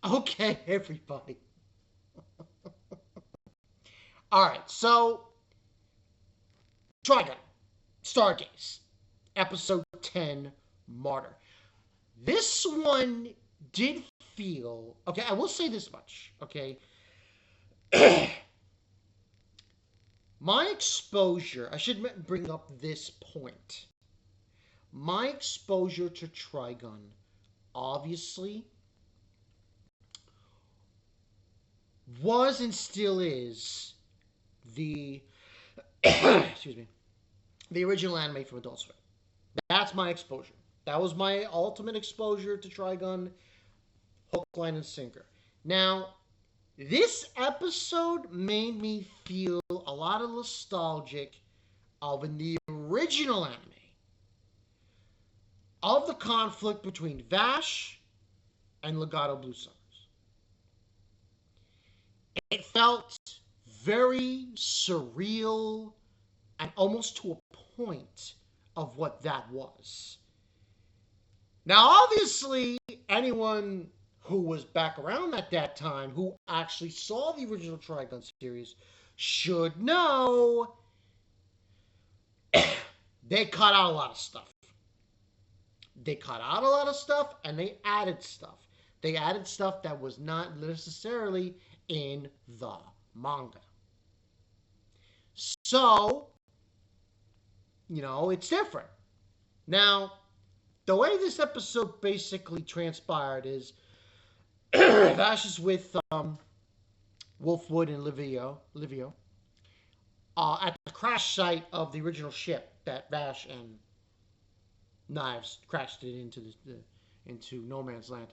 Okay, everybody. All right, so Trigun, Stargaze, episode 10, Martyr. This one did feel okay. I will say this much. Okay, my exposure. I should bring up this point. My exposure to Trigun, obviously, was and still is the excuse me, the original anime from Adult Swim. That's my exposure. That was my ultimate exposure to Trigun, hook, line, and sinker. Now, this episode made me feel a lot of nostalgic of in the original anime of the conflict between Vash and Legato Blue Summers. It felt very surreal and almost to a point of what that was. Now, obviously, anyone who was back around at that time who actually saw the original Trigun series should know they cut out a lot of stuff. They cut out a lot of stuff and they added stuff. They added stuff that was not necessarily in the manga. So, it's different. Now, the way this episode basically transpired is Vash is with Wolfwood and Livio at the crash site of the original ship that Vash and Knives crashed it into No Man's Land.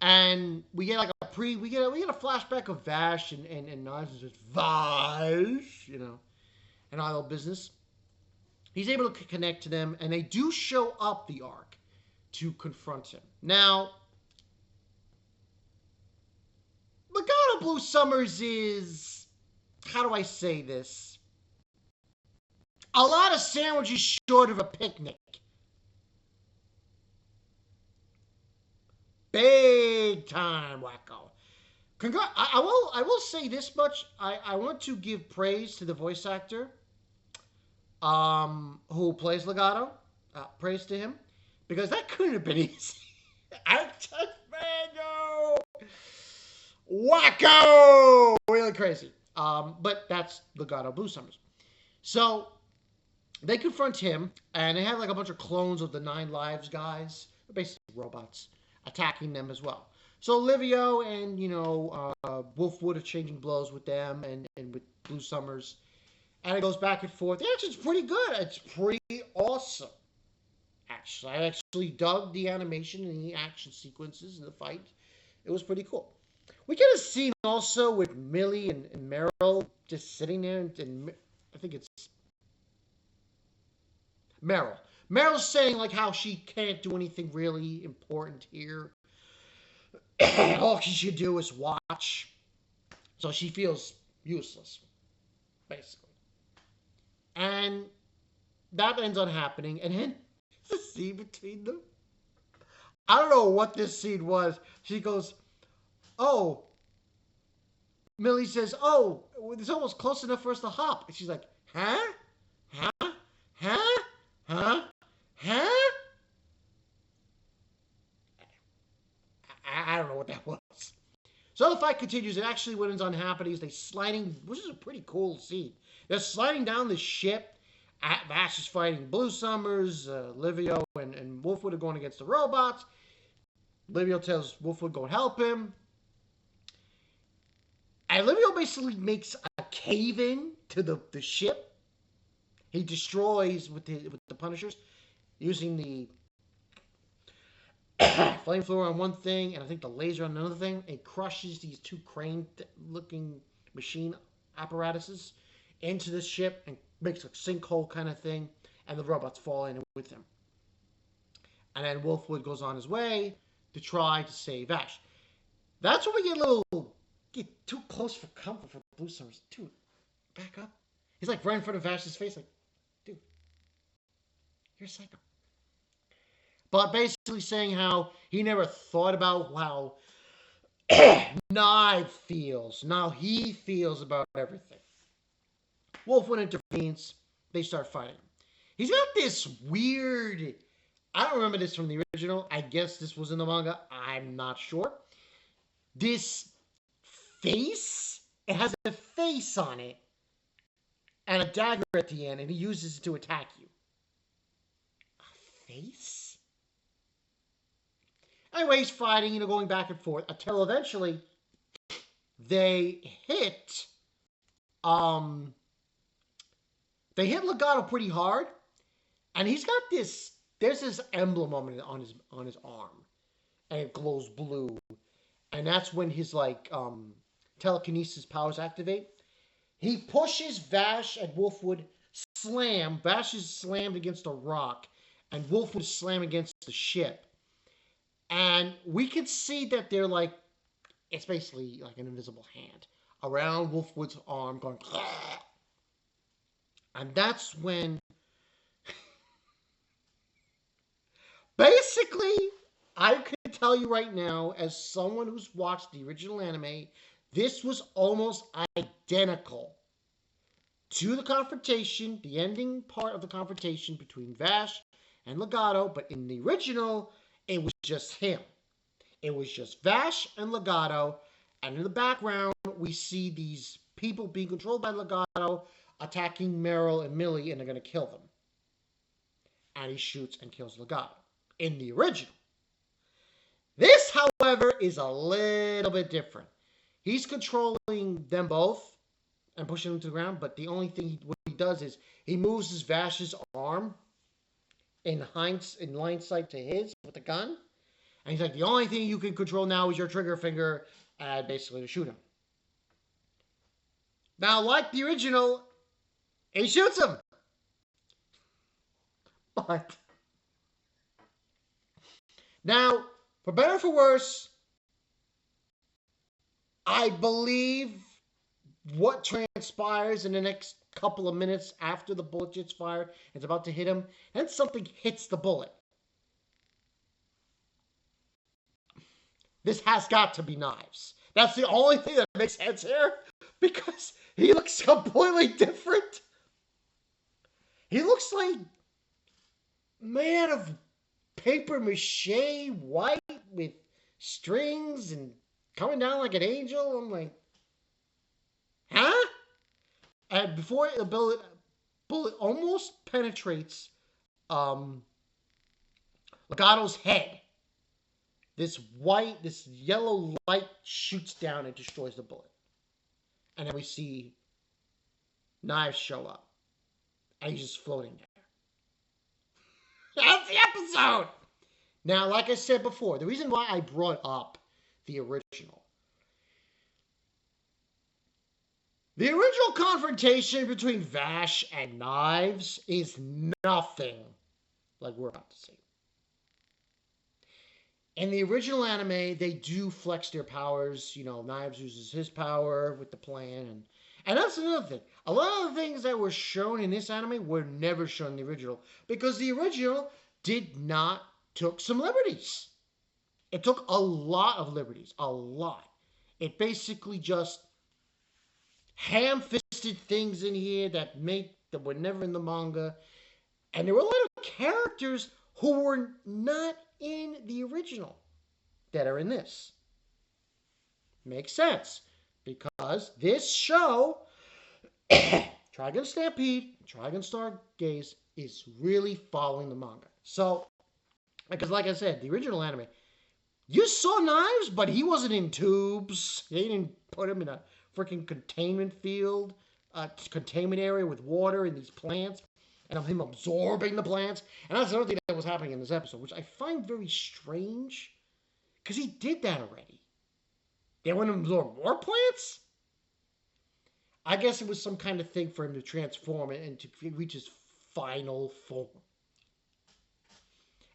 And we get like we get a flashback of Vash and Knives and just Vash, and all that business. He's able to connect to them, and they do show up the arc to confront him. Now, Legato Blue Summers is, how do I say this? A lot of sandwiches short of a picnic. Big time wacko. I will say this much. I want to give praise to the voice actor who plays Legato. Praise to him. Because that couldn't have been easy. I just, man, wacko! Really crazy. But that's Legato Blue Summers. So, they confront him, and they have like a bunch of clones of the Nine Lives guys. Basically robots. Attacking them as well. So Livio and Wolfwood are changing blows with them and with Blue Summers, and it goes back and forth. The action's pretty good. It's pretty awesome. Actually, I actually dug the animation and the action sequences in the fight. It was pretty cool. We get a scene also with Millie and Meryl just sitting there, and I think it's Meryl. Meryl's saying like how she can't do anything really important here. All she should do is watch. So she feels useless, basically. And that ends up happening. And then the scene between them. I don't know what this scene was. She goes, oh. Millie says, oh, it's almost close enough for us to hop. And she's like, huh? Huh? Huh? Huh? Huh? I don't know what that was. So the fight continues. It actually, what ends on happening is they sliding, which is a pretty cool scene. They're sliding down the ship. Vash is fighting Blue Summers. Livio and Wolfwood are going against the robots. Livio tells Wolfwood go help him. And Livio basically makes a cave in to the ship. He destroys with the Punishers using the flamethrower on one thing and I think the laser on another thing. It crushes these two crane-looking machine apparatuses into the ship and makes a sinkhole kind of thing, and the robots fall in with him. And then Wolfwood goes on his way to try to save Ash. That's when we get too close for comfort for Blue Summers. Dude, back up. He's like right in front of Ash's face, like, dude, you're a psycho. But basically saying how he never thought about how Knife feels. Now he feels about everything. Wolfwood intervenes. They start fighting. He's got this weird. I don't remember this from the original. I guess this was in the manga. I'm not sure. This face. It has a face on it and a dagger at the end, and he uses it to attack you. A face? Anyway, he's fighting, going back and forth until eventually they hit. They hit Legato pretty hard, and he's got this. There's this emblem on his arm, and it glows blue, and that's when his telekinesis powers activate. He pushes Vash and Wolfwood slam. Vash is slammed against a rock, and Wolfwood is slammed against the ship. And we can see that they're it's basically like an invisible hand around Wolfwood's arm going. And that's when basically I can tell you right now, as someone who's watched the original anime, this was almost identical to the confrontation, the ending part of the confrontation between Vash and Legato, but in the original, it was just him. It was just Vash and Legato, and in the background, we see these people being controlled by Legato attacking Meryl and Millie, and they're going to kill them. And he shoots and kills Legato in the original. This, however, is a little bit different. He's controlling them both and pushing them to the ground, but the only thing what he does is he moves his Vash's arm in line sight to his with the gun. And he's like, the only thing you can control now is your trigger finger, and basically to shoot him. Now, like the original, he shoots him. But now, for better or for worse, I believe what transpires in the next couple of minutes after the bullet gets fired, it's about to hit him, and something hits the bullet. This has got to be Knives. That's the only thing that makes sense here, because he looks completely different. He looks like made out of paper mache, white with strings and coming down like an angel. I'm like, huh? And before the bullet almost penetrates Legato's head, this yellow light shoots down and destroys the bullet. And then we see Knives show up. And he's just floating there. That's the episode! Now, like I said before, the reason why I brought up the original. The original confrontation between Vash and Knives is nothing like we're about to see. In the original anime, they do flex their powers. Knives uses his power with the plan. And that's another thing. A lot of the things that were shown in this anime were never shown in the original. Because the original did not took some liberties. It took a lot of liberties. A lot. It basically just ham-fisted things in here that were never in the manga. And there were a lot of characters who were not in the original that are in this. Makes sense. Because this show, Trigun Stampede, Trigun Stargaze, is really following the manga. So, because like I said, the original anime, you saw Knives, but he wasn't in tubes. They didn't put him in a freaking containment field, containment area with water and these plants, and of him absorbing the plants. And that's another thing that was happening in this episode, which I find very strange, because he did that already. They want to absorb more plants? I guess it was some kind of thing for him to transform it and to reach his final form.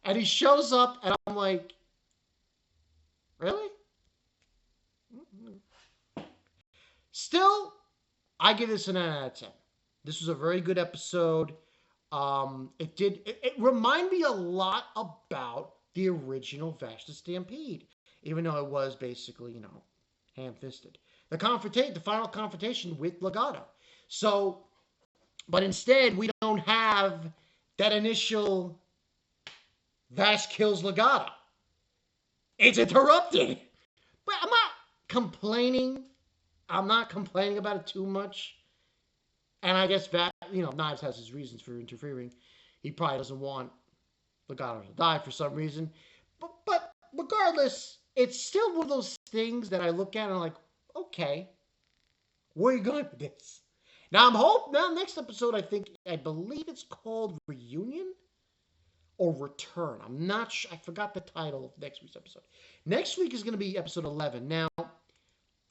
And he shows up, and I'm like, really? Still, I give this a 9 out of 10. This was a very good episode. It reminded me a lot about the original Vash the Stampede. even though it was basically, ham-fisted. The final confrontation with Legato. So, but instead, we don't have that initial Vash kills Legato. It's interrupted. But I'm not complaining. I'm not complaining about it too much. And I guess Knives has his reasons for interfering. He probably doesn't want Legato to die for some reason. But regardless, it's still one of those things that I look at and I'm like, okay, where are you going with this? Now next episode, I believe it's called Reunion or Return. I'm not sure. I forgot the title of next week's episode. Next week is going to be episode 11. Now,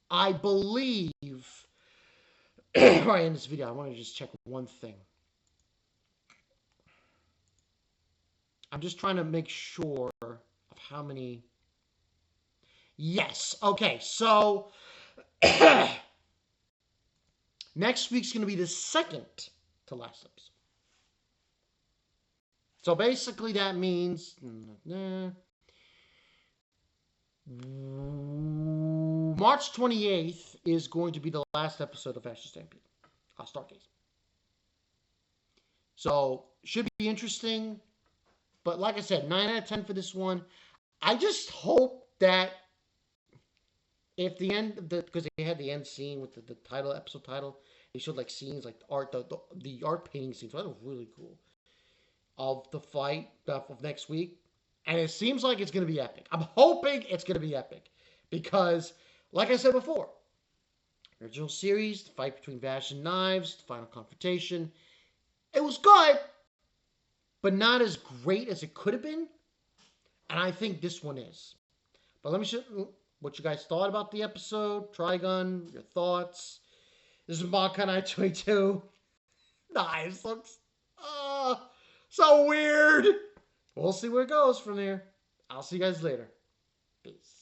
I believe, before I end this video, I want to just check one thing. I'm just trying to make sure of how many. Yes. Okay. So, next week's going to be the second to last episode. So basically that means March 28th is going to be the last episode of Ashes Stampede. Stargaze. So should be interesting. But like I said, 9 out of 10 for this one. I just hope that if the end, because they had the end scene with the title, episode title, they showed like scenes, like art, the art painting scenes. So that was really cool. Of the fight of next week. And it seems like it's going to be epic. I'm hoping it's going to be epic. Because, like I said before, original series, the fight between Vash and Knives, the final confrontation, it was good, but not as great as it could have been. And I think this one is. But let me show what you guys thought about the episode. Trigun, your thoughts. This is Makai 22. Knives looks... so weird. We'll see where it goes from there. I'll see you guys later. Peace.